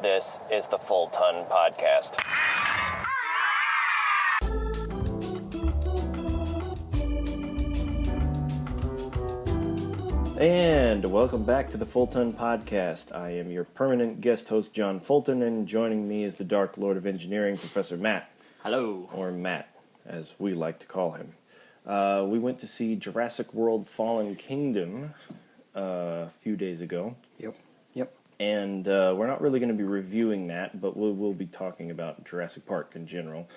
This is the Fulton Podcast. And welcome back to the Fulton Podcast. I am your permanent guest host, John Fulton, and joining me is the Dark Lord of Engineering, Professor Matt. Hello. Or Matt, as we like to call him. We went to see Jurassic World Fallen Kingdom a few days ago. Yep. And we're not really going to be reviewing that, but we'll be talking about Jurassic Park in general.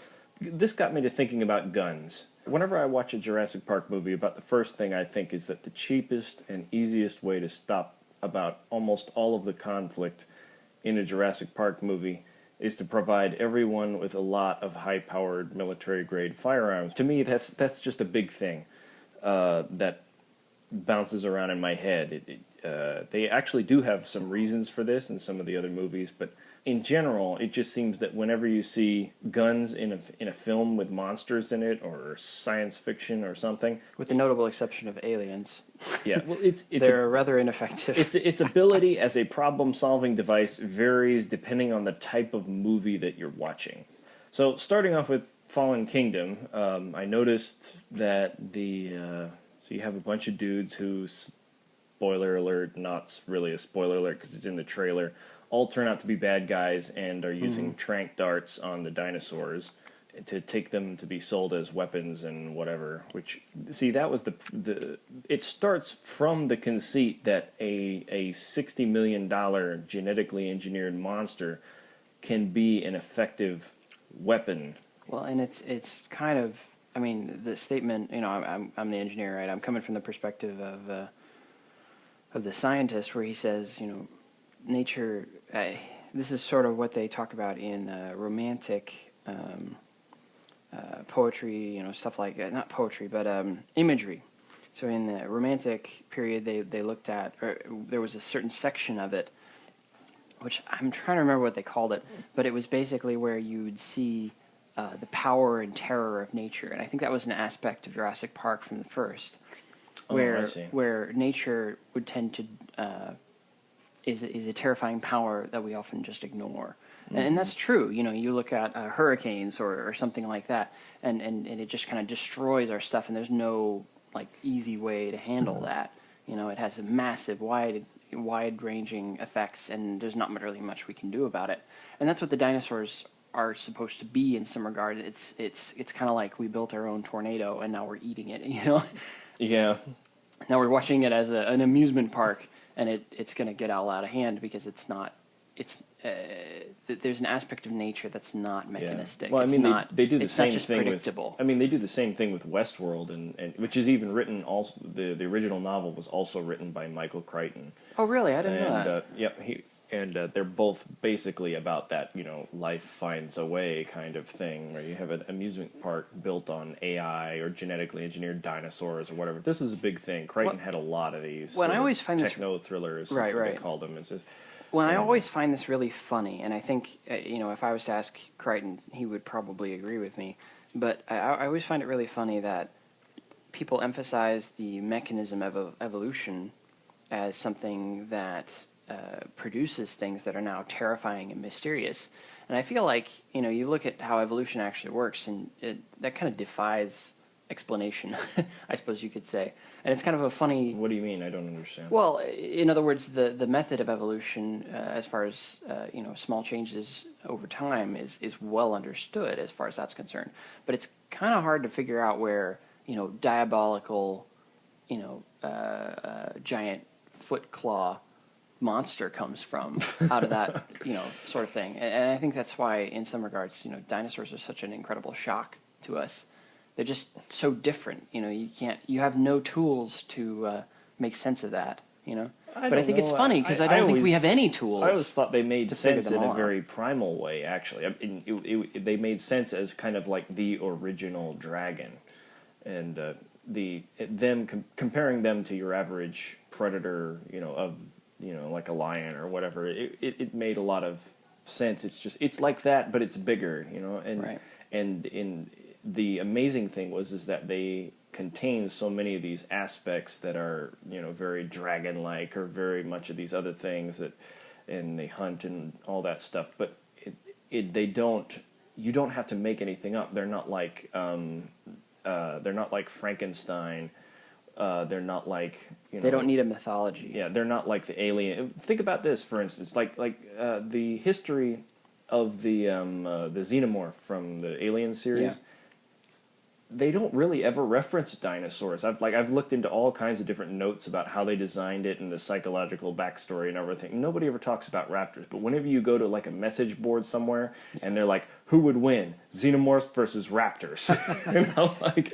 This got me to thinking about guns. Whenever I watch a Jurassic Park movie, about the first thing I think is that the cheapest and easiest way to stop about almost all of the conflict in a Jurassic Park movie is to provide everyone with a lot of high-powered military-grade firearms. To me, that's just a big thing that bounces around in my head. They actually do have some reasons for this in some of the other movies, but in general, it just seems that whenever you see guns in a film with monsters in it, or science fiction or something, with the notable exception of Aliens. Yeah, well, they're rather ineffective. Its ability as a problem-solving device varies depending on the type of movie that you're watching. So, starting off with Fallen Kingdom, I noticed that so you have a bunch of dudes who, spoiler alert, not really a spoiler alert because it's in the trailer, all turn out to be bad guys and are using tranq darts on the dinosaurs to take them to be sold as weapons and whatever. Which, see, that was it starts from the conceit that a $60 million genetically engineered monster can be an effective weapon. Well, and it's kind of, I mean, the statement, I'm the engineer, right? I'm coming from the perspective of the scientist, where he says, nature, this is sort of what they talk about in romantic poetry, stuff like, not poetry, but imagery. So in the romantic period, they looked at, or there was a certain section of it, which I'm trying to remember what they called it, but it was basically where you'd see the power and terror of nature. And I think that was an aspect of Jurassic Park from the first, where nature would tend to is a terrifying power that we often just ignore. Mm-hmm. And that's true. You look at hurricanes or something like that, and it just kind of destroys our stuff, and there's no easy way to handle that. It has a massive, wide-ranging effects, and there's not really much we can do about it. And that's what the dinosaurs are supposed to be in some regard. It's kind of like we built our own tornado, and now we're eating it. Yeah. Now we're watching it as an amusement park, and it's going to get all out of hand because it's not. There's an aspect of nature that's not mechanistic. Yeah. Well, they do the it's same not just thing predictable. They do the same thing with Westworld, and which is even written. Also, the original novel was also written by Michael Crichton. Oh, really? I didn't know that. They're both basically about that, life finds a way kind of thing, where you have an amusement park built on AI or genetically engineered dinosaurs or whatever. This is a big thing. Crichton had a lot of these. Well, I always find techno thrillers, right. They called them. I always find this really funny, and I think if I was to ask Crichton, he would probably agree with me. But I always find it really funny that people emphasize the mechanism of evolution as something that produces things that are now terrifying and mysterious. And I feel like, you look at how evolution actually works, and that kind of defies explanation, I suppose you could say. And it's kind of a funny... What do you mean? I don't understand. Well, in other words, the method of evolution, as far as, small changes over time, is well understood as far as that's concerned. But it's kind of hard to figure out where, diabolical, giant foot claw monster comes from out of that, sort of thing. And I think that's why, in some regards, dinosaurs are such an incredible shock to us. They're just so different. You have no tools to make sense of that. But I think it's funny because I don't think we have any tools. I always thought they made sense in a out. very primal way. Actually, they made sense as kind of like the original dragon, and comparing them to your average predator, like a lion or whatever. It made a lot of sense. It's like that, but it's bigger. Right. And the amazing thing is that they contain so many of these aspects that are, very dragon-like, or very much of these other things that and they hunt and all that stuff. But they don't. You don't have to make anything up. They're not like Frankenstein. They're not like, you know. They don't need a mythology. Yeah, they're not like the alien. Think about this, for instance, like the history of the xenomorph from the Alien series. Yeah. They don't really ever reference dinosaurs. I've looked into all kinds of different notes about how they designed it and the psychological backstory and everything. Nobody ever talks about raptors. But whenever you go to like a message board somewhere and they're like, "Who would win? Xenomorphs versus raptors?" You know, like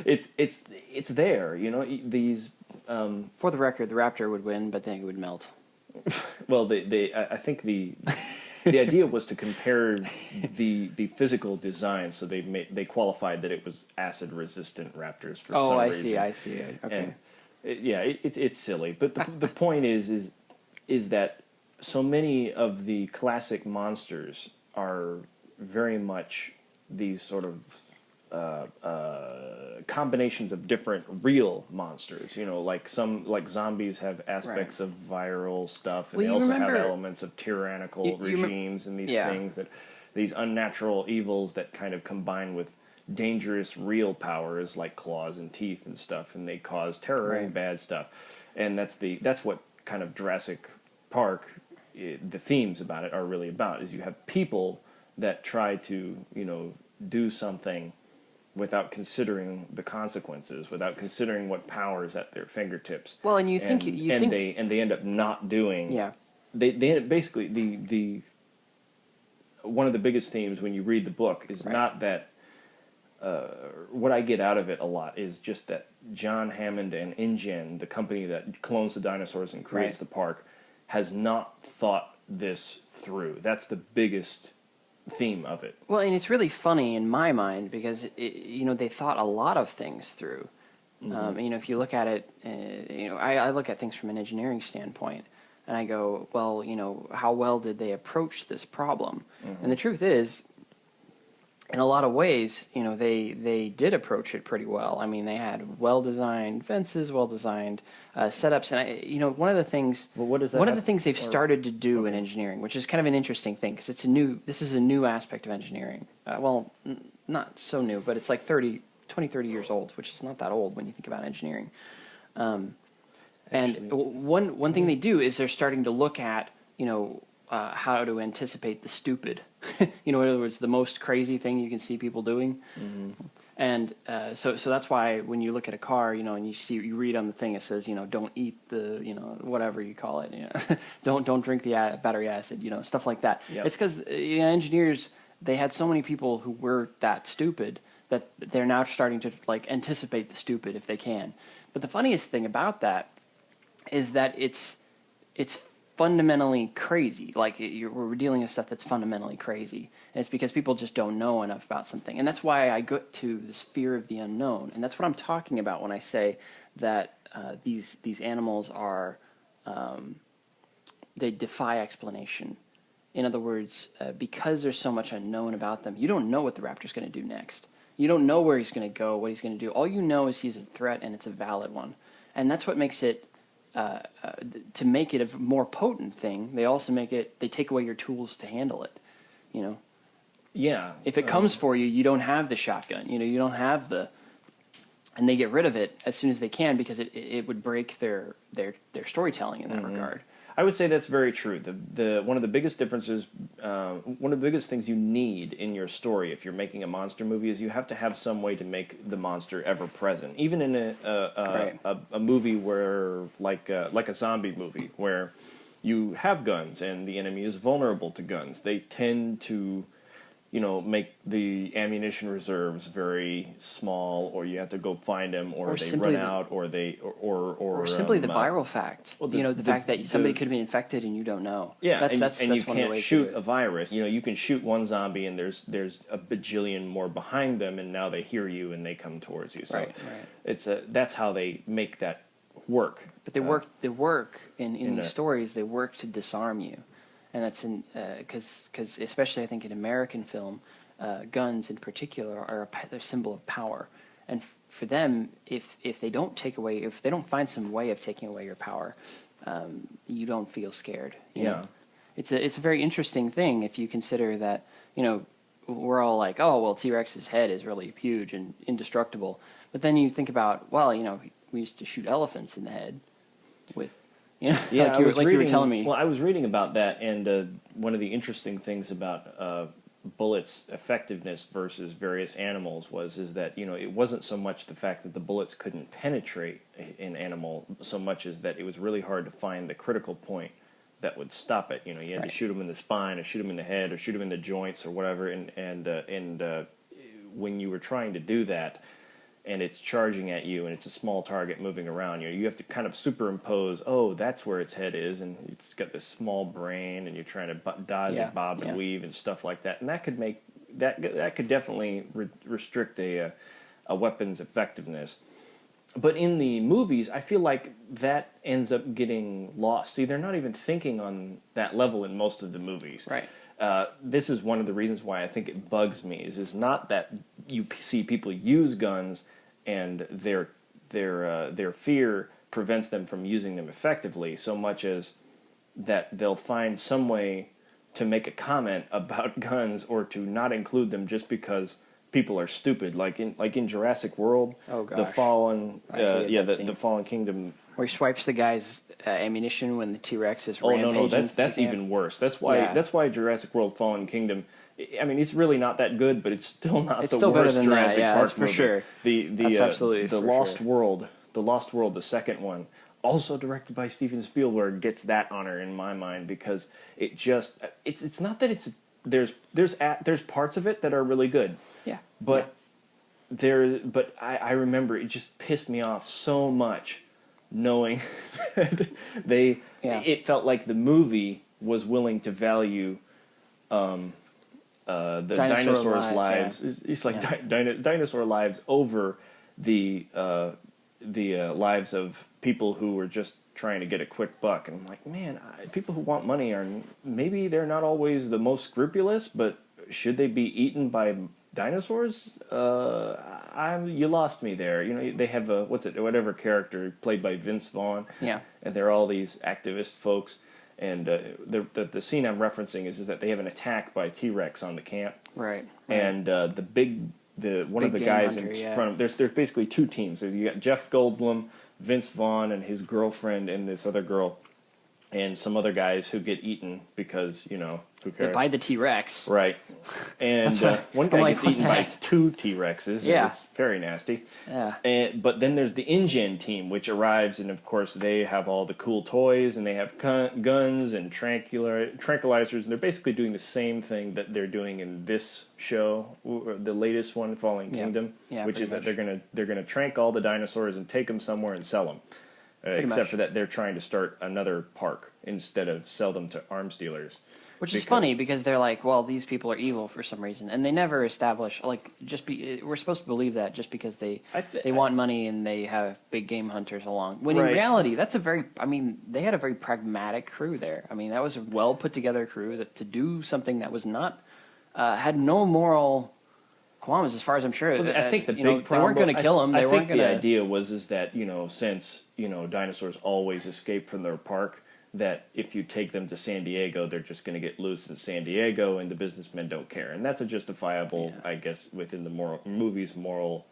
it's there. You know, these. For the record, the raptor would win, but then it would melt. Well, I think the idea was to compare the physical design, so they qualified that it was acid resistant raptors for some reason. I see. Okay. And it's silly, but the point is that so many of the classic monsters are very much these sort of combinations of different real monsters. You know, like zombies have aspects of viral stuff, and they also have elements of tyrannical regimes and these things, that these unnatural evils that kind of combine with dangerous real powers like claws and teeth and stuff, and they cause terror and bad stuff. And that's what kind of Jurassic Park, the themes about it are really about, is you have people that try to, you know, do something without considering the consequences, without considering what power's at their fingertips. Well, and they end up not doing. Yeah. They end up basically the one of the biggest themes when you read the book is not that. What I get out of it a lot is just that John Hammond and InGen, the company that clones the dinosaurs and creates the park, has not thought this through. That's the biggest theme of it. Well, and it's really funny in my mind because you know, they thought a lot of things through. Mm-hmm. You know, if you look at it, you know, I look at things from an engineering standpoint, and I go, well, you know, how well did they approach this problem? Mm-hmm. And the truth is, in a lot of ways, you know, they did approach it pretty well. I mean, they had well-designed fences, well-designed setups, and you know, one of the things, one of the things they've started to do in engineering, which is kind of an interesting thing, because this is a new aspect of engineering. Well, not so new, but it's like 30 years old, which is not that old when you think about engineering. And one thing they do is they're starting to look at, you know, how to anticipate the stupid. You know, in other words, the most crazy thing you can see people doing. Mm-hmm. And so that's why when you look at a car, you know, and you read on the thing, it says, you know, don't eat the, you know, whatever you call it, you know, don't drink the battery acid, you know, stuff like that. Yep. It's because you know, engineers, they had so many people who were that stupid that they're now starting to like anticipate the stupid if they can. But the funniest thing about that is that it's fundamentally crazy. Like, we're dealing with stuff that's fundamentally crazy, and it's because people just don't know enough about something. And that's why I go to this fear of the unknown, and that's what I'm talking about when I say that these animals are they defy explanation. In other words, because there's so much unknown about them, you don't know what the raptor's going to do next. You don't know where he's going to go, what he's going to do. All you know is he's a threat, and it's a valid one. And that's what makes it to make it a more potent thing. They take away your tools to handle it, you know. Yeah. If it comes for you, you don't have the shotgun, you know, you don't have and they get rid of it as soon as they can because it would break their storytelling in that regard. I would say that's very true. One of the biggest differences, one of the biggest things you need in your story if you're making a monster movie is you have to have some way to make the monster ever present. Even in a movie where, like a zombie movie, where you have guns and the enemy is vulnerable to guns, they tend to, you know, make the ammunition reserves very small, or you have to go find them, or they run out, or simply the viral fact. Well, the fact that somebody could be infected and you don't know. Yeah, that's you can't shoot a virus. You know, you can shoot one zombie and there's a bajillion more behind them, and now they hear you and they come towards you. So it's that's how they make that work. But they work in these stories. They work to disarm you. And that's because especially I think in American film, guns in particular are a symbol of power. And for them, if they don't find some way of taking away your power, you don't feel scared. You Yeah. know? It's a very interesting thing if you consider that, you know, we're all like, oh, well, T-Rex's head is really huge and indestructible. But then you think about, well, you know, we used to shoot elephants in the head with, you know, Yeah, you were telling me. Well, I was reading about that, and one of the interesting things about bullets' effectiveness versus various animals is that, you know, it wasn't so much the fact that the bullets couldn't penetrate an animal so much as that it was really hard to find the critical point that would stop it. You know, you had to shoot them in the spine, or shoot them in the head, or shoot them in the joints, or whatever. And when you were trying to do that, and it's charging at you, and it's a small target moving around, you have to kind of superimpose. Oh, that's where its head is, and it's got this small brain, and you're trying to dodge and bob and weave and stuff like that. And that could make that could definitely restrict a weapon's effectiveness. But in the movies, I feel like that ends up getting lost. See, they're not even thinking on that level in most of the movies. Right. This is one of the reasons why I think it bugs me. Is not that you see people use guns and their fear prevents them from using them effectively, so much as that they'll find some way to make a comment about guns or to not include them just because people are stupid, like in Jurassic World, Oh, gosh. the Fallen, that the Fallen Kingdom. Where he swipes the guy's ammunition when the T-Rex is Oh rampaging. no, that's even worse. That's why Jurassic World: Fallen Kingdom. I mean, it's really not that good, but it's still not It's the still better worst than Jurassic that, yeah, Park that's for movie. sure. That's absolutely The for Lost sure. World, the second one, also directed by Steven Spielberg, gets that honor in my mind because it's not that there's parts of it that are really good. Yeah. But I remember it just pissed me off so much knowing that it felt like the movie was willing to value the dinosaurs' lives. Yeah. It's like dinosaur lives over the lives of people who were just trying to get a quick buck. And I'm like, man, people who want money maybe they're not always the most scrupulous, but should they be eaten by dinosaurs? You lost me there. You know, they have whatever character played by Vince Vaughn. Yeah. And they're all these activist folks. And the scene I'm referencing is that they have an attack by T-Rex on the camp. Right. And one of the game guys hunter, in front of there's basically two teams. So you got Jeff Goldblum, Vince Vaughn, and his girlfriend, and this other girl, and some other guys who get eaten because, you know, who cares? By the T-Rex. Right. And one guy gets eaten by two T-Rexes. Yeah. It's very nasty. Yeah. But then there's the InGen team, which arrives, and of course they have all the cool toys, and they have guns and tranquilizers, and they're basically doing the same thing that they're doing in this show, the latest one, Fallen Kingdom, which is that they're gonna trank all the dinosaurs and take them somewhere and sell them. Except for that they're trying to start another park instead of sell them to arms dealers. Which is funny because they're like, well, these people are evil for some reason, and they never establish we're supposed to believe that just because they want money and they have big game hunters along. When in reality, they had a very pragmatic crew there. I mean, that was a well put together crew that to do something that was not had no moral qualms, as far as I'm sure. Well, I think the big problem, they weren't going to kill him. I think the idea was that, you know, since, you know, dinosaurs always escape from their park, that if you take them to San Diego, they're just going to get loose in San Diego, and the businessmen don't care. And that's a justifiable, I guess, within the movie's moral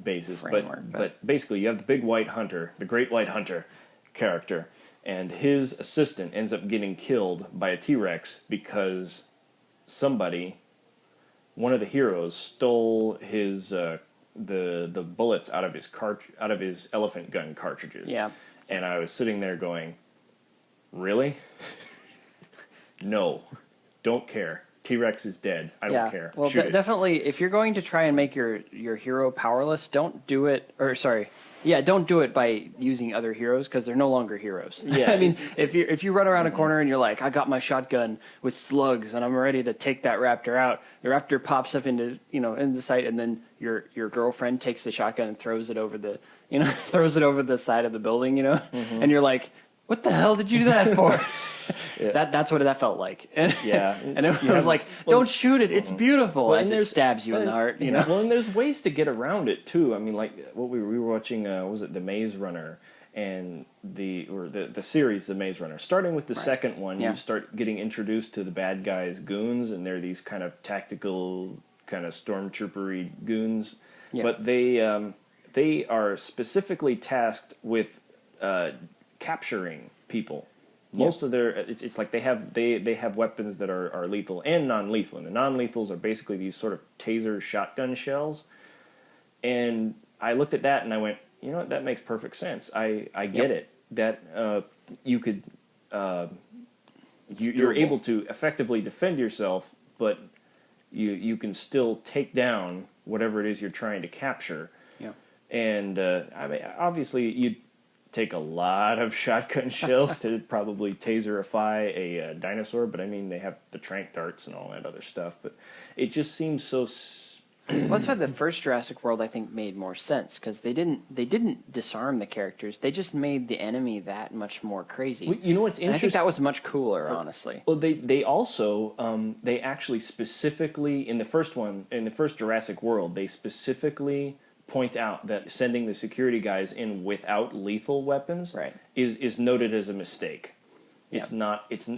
basis. But basically, you have the big white hunter, the great white hunter character, and his assistant ends up getting killed by a T-Rex because one of the heroes stole his the bullets out of his elephant gun cartridges. Yeah. And I was sitting there going, really? No, don't care. T-Rex is dead. I don't care. Well, definitely, if you're going to try and make your hero powerless, don't do it. Don't do it by using other heroes because they're no longer heroes. Yeah. I mean, if you run around a corner and you're like, I got my shotgun with slugs and I'm ready to take that raptor out. The raptor pops up into the sight, and then your girlfriend takes the shotgun and throws it over the side of the building. And you're like, what the hell did you do that for? That's what that felt like. And it was like, don't shoot it. It's beautiful. Well, and it stabs you in the heart. Well, and there's ways to get around it too. I mean, like what we were watching, was it The Maze Runner? and the series, The Maze Runner. Starting with the second one, Yeah. you start getting introduced to the bad guys' goons, and they're these kind of tactical, kind of stormtroopery goons. Yeah. But they are specifically tasked with capturing people. Most of their it's like they have weapons that are lethal and non-lethal. And the non-lethals are basically these sort of taser shotgun shells. And I looked at that and I went, you know what, that makes perfect sense. I get it. That you could you're able to effectively defend yourself, but you can still take down whatever it is you're trying to capture. Yeah. And I mean, obviously, you'd take a lot of shotgun shells to probably taserify a dinosaur, but I mean, they have the tranq darts and all that other stuff. But it just seems so. Well, that's why the first Jurassic World, I think, made more sense, because they didn't disarm the characters. They just made the enemy that much more crazy. Well, you know what's interesting? And I think that was much cooler, honestly. Well, they also they actually specifically in the first Jurassic World, they specifically point out that sending the security guys in without lethal weapons is noted as a mistake. It's not. It's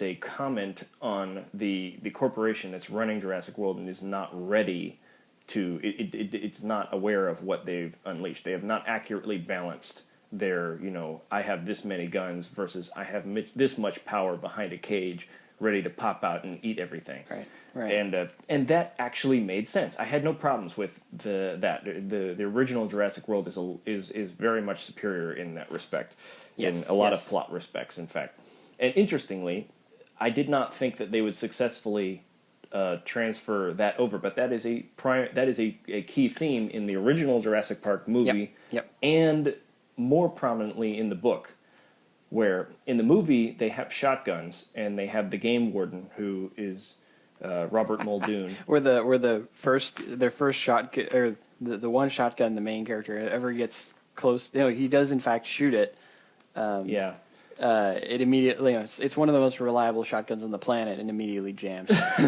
a comment on the corporation that's running Jurassic World and is not ready to. It's not aware of what they've unleashed. They have not accurately balanced their. I have this many guns versus I have this much power behind a cage, ready to pop out and eat everything. Right. And that actually made sense. I had no problems with the original Jurassic World is very much superior in that respect. In a lot of plot respects, in fact. And interestingly, I did not think that they would successfully transfer that over, but that is a key theme in the original Jurassic Park movie, and more prominently in the book, where in the movie they have shotguns and they have the game warden who is Robert Muldoon. Where their first shotgun, or the one shotgun the main character ever gets close, he does in fact shoot it. It immediately, it's one of the most reliable shotguns on the planet, and immediately jams. I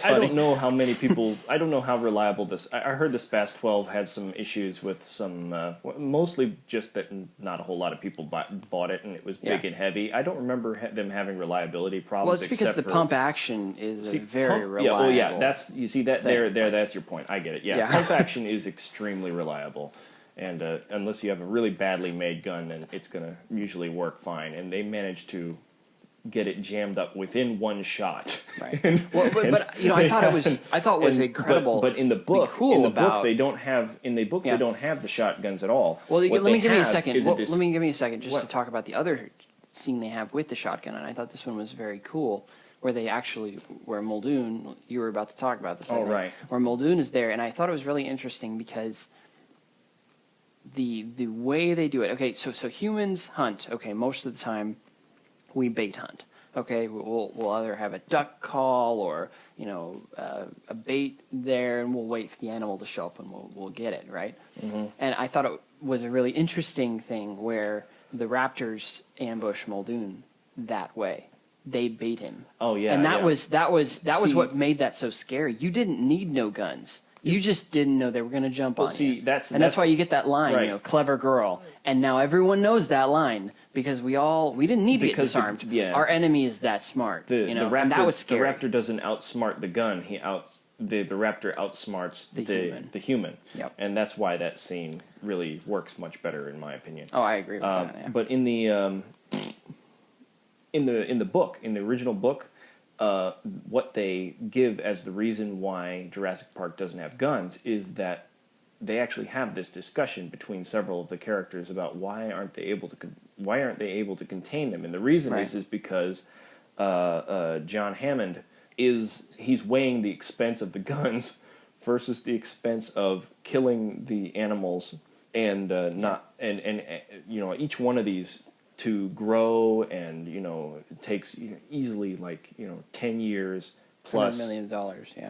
don't know how many people. I don't know how reliable this. I heard this Bass 12 had some issues with some, mostly just that not a whole lot of people bought it, and it was big and heavy. I don't remember them having reliability problems. Well, it's because the pump action is very reliable. That's your point. I get it. Yeah. Pump action is extremely reliable. And unless you have a really badly made gun, then it's going to usually work fine. And they managed to get it jammed up within one shot. Right. I thought it was incredible. But in the book, they don't have the shotguns at all. Well, let me give me a second just to talk about the other scene they have with the shotgun. And I thought this one was very cool, where Muldoon, you were about to talk about this. Right. Where Muldoon is there, and I thought it was really interesting because the way they do it. Okay, so humans hunt. Okay, most of the time we bait hunt. Okay, we'll either have a duck call or a bait there, and we'll wait for the animal to show up and we'll get it, right? Mm-hmm. And I thought it was a really interesting thing where the raptors ambush Muldoon that way. They bait him. Oh yeah, and that was what made that so scary. You didn't need no guns. You just didn't know they were going to jump on you. That's why you get that line, right. Clever girl. And now everyone knows that line because we didn't need to get disarmed. Our enemy is that smart. The raptor, and that was scary. The raptor doesn't outsmart the gun. The raptor outsmarts the human. Yep. And that's why that scene really works much better, in my opinion. Oh, I agree with that. Yeah. But in the book, in the original book, what they give as the reason why Jurassic Park doesn't have guns is that they actually have this discussion between several of the characters about why aren't they able to contain them, and the reason is because John Hammond he's weighing the expense of the guns versus the expense of killing the animals, and each one of these to grow, and it takes easily 10 years plus $100 million,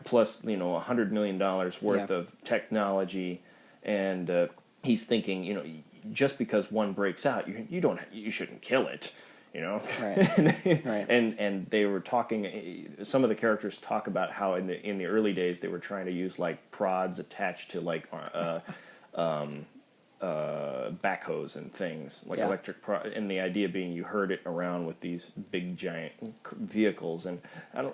plus $100 million worth of technology, and he's thinking just because one breaks out you shouldn't kill it, right. and they were talking, some of the characters talk about how in the early days they were trying to use prods attached to backhoes and things like Yeah. and the idea being you heard it around with these big giant vehicles, and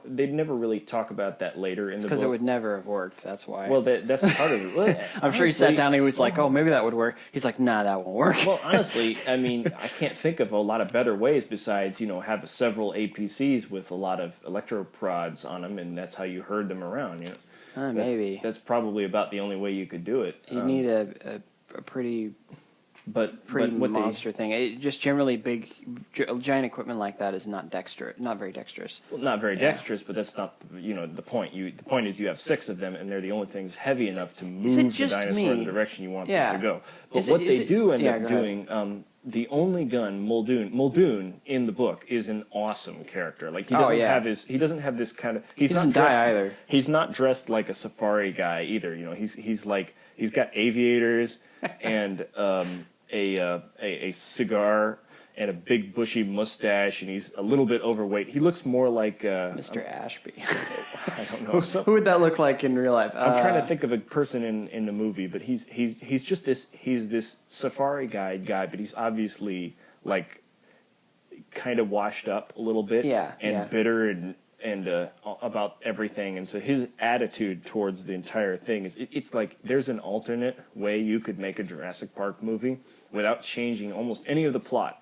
they'd never really talk about that later in the book Because it would never have worked. That's why. well that's part of it. Well, I'm sure he sat down and he was like, "Oh, maybe that would work." He's like, "Nah, that won't work." well, honestly, I mean, I can't think of a lot of better ways besides, have several APCs with a lot of electroprods on them, and that's how you heard them around. Maybe that's probably about the only way you could do it. you need a pretty but what monster thing. Just generally big, giant equipment like that is not very dexterous. Well, not very dexterous, but that's not the point. The point is you have 6 of them, and they're the only things heavy enough to move the dinosaur in the direction you want them to go. But what they do end up doing, the only gun, Muldoon in the book is an awesome character. Like he doesn't have this kind of he doesn't die either. He's not dressed like a safari guy either. He's got aviators and a cigar and a big bushy mustache, and he's a little bit overweight. He looks more like Mr. Ashby. I don't know. Who would that look like in real life? I'm trying to think of a person in the movie, but he's just this safari guide guy, but he's obviously like kind of washed up a little bit, bitter and about everything, and so his attitude towards the entire thing is it's like there's an alternate way you could make a Jurassic Park movie without changing almost any of the plot.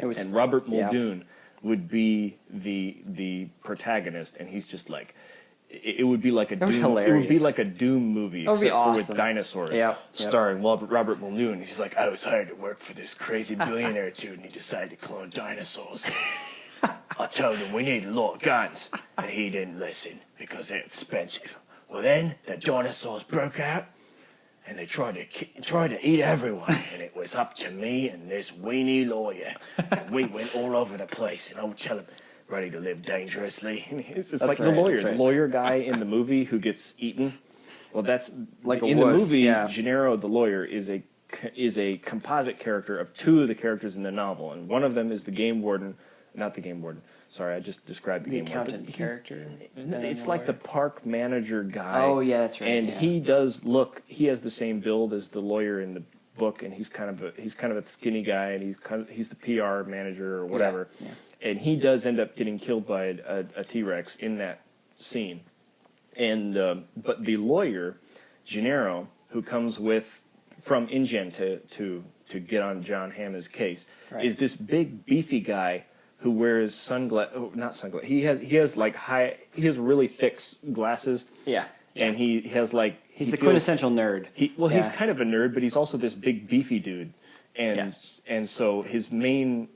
And Robert Muldoon would be the protagonist, and he's just like it would be like a Doom. It would be like a Doom movie, except for with dinosaurs, starring Robert Muldoon. He's like, I was hired to work for this crazy billionaire dude, and he decided to clone dinosaurs. I told him we needed a lot of guns, and he didn't listen because they're expensive. Well, then the dinosaurs broke out, and they tried to eat everyone, and it was up to me and this weenie lawyer, and we went all over the place, and I would tell him, ready to live dangerously. It's like the lawyer guy in the movie who gets eaten. Well, that's like in the movie. Gennaro, the lawyer, is a composite character of 2 of the characters in the novel, and one of them is the game warden. Not the game warden. Sorry, I just described the game warden. Accountant character. It's like the park manager guy. Oh yeah, that's right. And he does look. He has the same build as the lawyer in the book, and he's kind of a skinny guy, and he's the PR manager or whatever. And he does end up getting killed by a T-Rex in that scene. And but the lawyer, Gennaro, who comes from InGen to get on John Hammond's case, is this big beefy guy who wears sunglasses. Oh, not sunglasses. He has really thick glasses. Yeah. And he has like he's the quintessential nerd. He's kind of a nerd, but he's also this big beefy dude. And so his main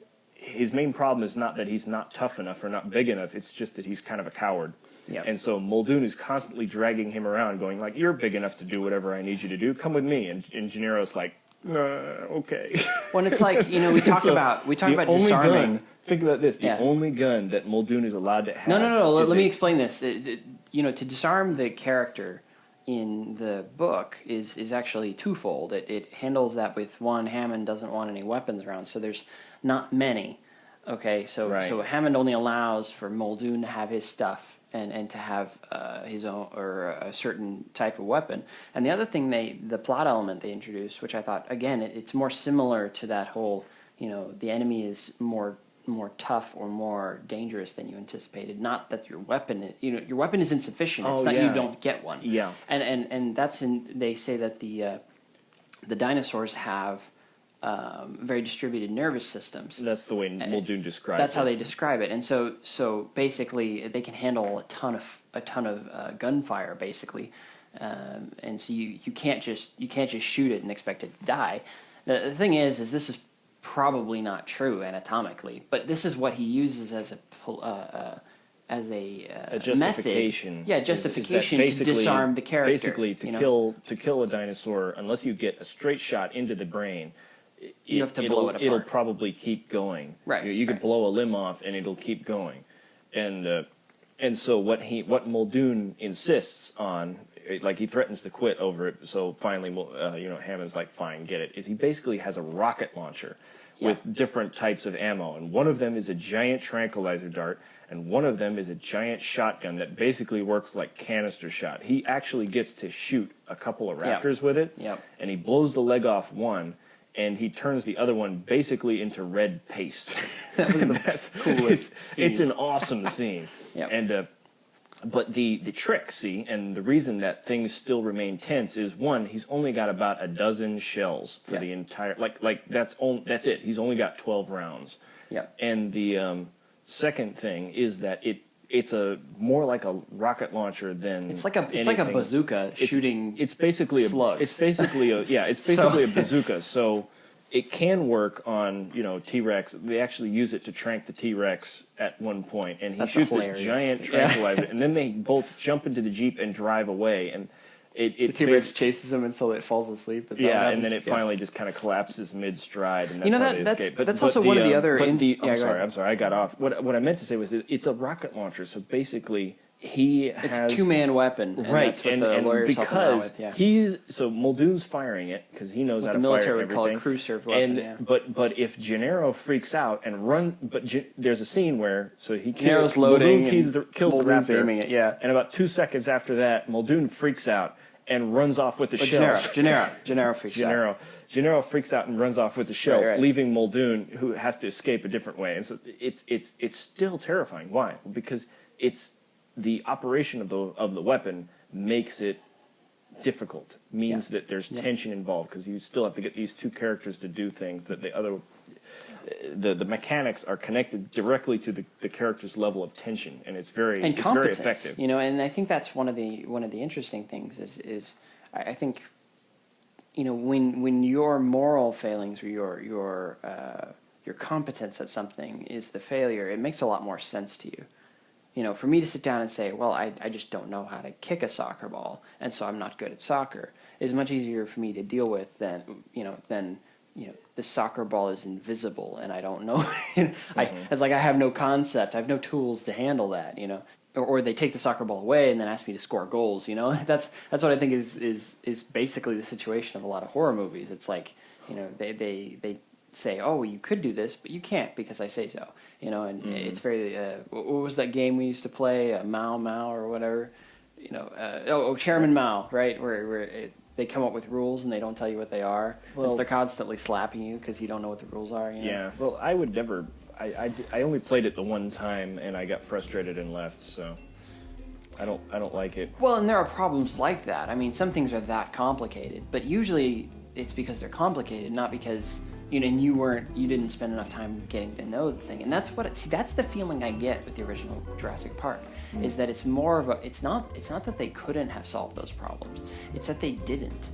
problem is not that he's not tough enough or not big enough. It's just that he's kind of a coward. Yeah. And so Muldoon is constantly dragging him around, going like, "You're big enough to do whatever I need you to do. Come with me." And Gennaro's like, "Okay." When it's like we talk about disarming. Think about this: the only gun that Muldoon is allowed to have. No. Let me explain this. To disarm the character in the book is actually twofold. It handles that with one. Hammond doesn't want any weapons around, so there's not many. Okay, so Hammond only allows for Muldoon to have his stuff and to have his own or a certain type of weapon. And the other thing the plot element they introduced, which I thought again it's more similar to that whole the enemy is more tough or more dangerous than you anticipated. Not that your weapon your weapon is insufficient. It's not you don't get one. Yeah. And that's they say that the dinosaurs have very distributed nervous systems. That's the way Muldoon describes it. That's how they describe it. And so basically they can handle a ton of gunfire basically. And so you can't just shoot it and expect it to die. The thing is this is probably not true anatomically, but this is what he uses as a justification. Method. Yeah, justification to disarm the character. Basically, to kill a dinosaur, unless you get a straight shot into the brain, you have to blow it apart. It'll probably keep going. Right. You could blow a limb off, and it'll keep going. And so what Muldoon insists on, like he threatens to quit over it. So finally, Hammond's like, "Fine, get it." Is he basically has a rocket launcher with different types of ammo, and one of them is a giant tranquilizer dart, and one of them is a giant shotgun that basically works like canister shot. He actually gets to shoot a couple of raptors with it, and he blows the leg off one, and he turns the other one basically into red paste. That's coolest it's an awesome scene. Yep. And but the trick, see, and the reason that things still remain tense is, one, he's only got about a dozen shells for the entire, like that's it. He's only got 12 rounds. Yeah. And the second thing is that it's a more like a rocket launcher than it's like a bazooka shooting. It's basically slugs. It's basically a bazooka. So it can work on, T-Rex. They actually use it to trank the T-Rex at one point, and he shoots this giant tranquilizer, and then they both jump into the Jeep and drive away, and the T-Rex chases him until it falls asleep. And then it finally just kind of collapses mid-stride, and that's how they escape. That's also one of the other... I'm sorry, I got off. What I meant to say was it's a rocket launcher, so basically it's a two-man weapon, and right? that's what the lawyers help him out with. Yeah. Muldoon's firing it because he knows how to fire everything. The military would call it crew-served weapon. But if Gennaro freaks out and there's a scene where Gennaro's loading, Muldoon kills the raptor, aiming it, and about 2 seconds after that, Muldoon freaks out and runs off with the shells. Gennaro freaks out. Gennaro freaks out and runs off with the shells, leaving Muldoon, who has to escape a different way. And so it's still terrifying. Why? Because it's the operation of the weapon makes it difficult. Means that there's tension involved because you still have to get these two characters to do things that the mechanics are connected directly to the character's level of tension, and it's very effective. And I think that's one of the interesting things is I think when your moral failings or your competence at something is the failure, it makes a lot more sense to you. For me to sit down and say, well, I just don't know how to kick a soccer ball, and so I'm not good at soccer, is much easier for me to deal with than the soccer ball is invisible and I don't know. It's like I have no concept, I have no tools to handle that. Or they take the soccer ball away and then ask me to score goals. That's what I think is basically the situation of a lot of horror movies. It's like they say, oh, you could do this, but you can't because I say so. It's very, what was that game we used to play, Mao Mao or whatever? Chairman Mao, right? Where they come up with rules and they don't tell you what they are. Well, they're constantly slapping you because you don't know what the rules are. Yeah, well, I would never, I only played it the one time and I got frustrated and left, so I don't like it. Well, and there are problems like that. I mean, some things are that complicated, but usually it's because they're complicated, not because... and you didn't spend enough time getting to know the thing, and that's the feeling I get with the original Jurassic Park, is that it's more of it's not that they couldn't have solved those problems, it's that they didn't.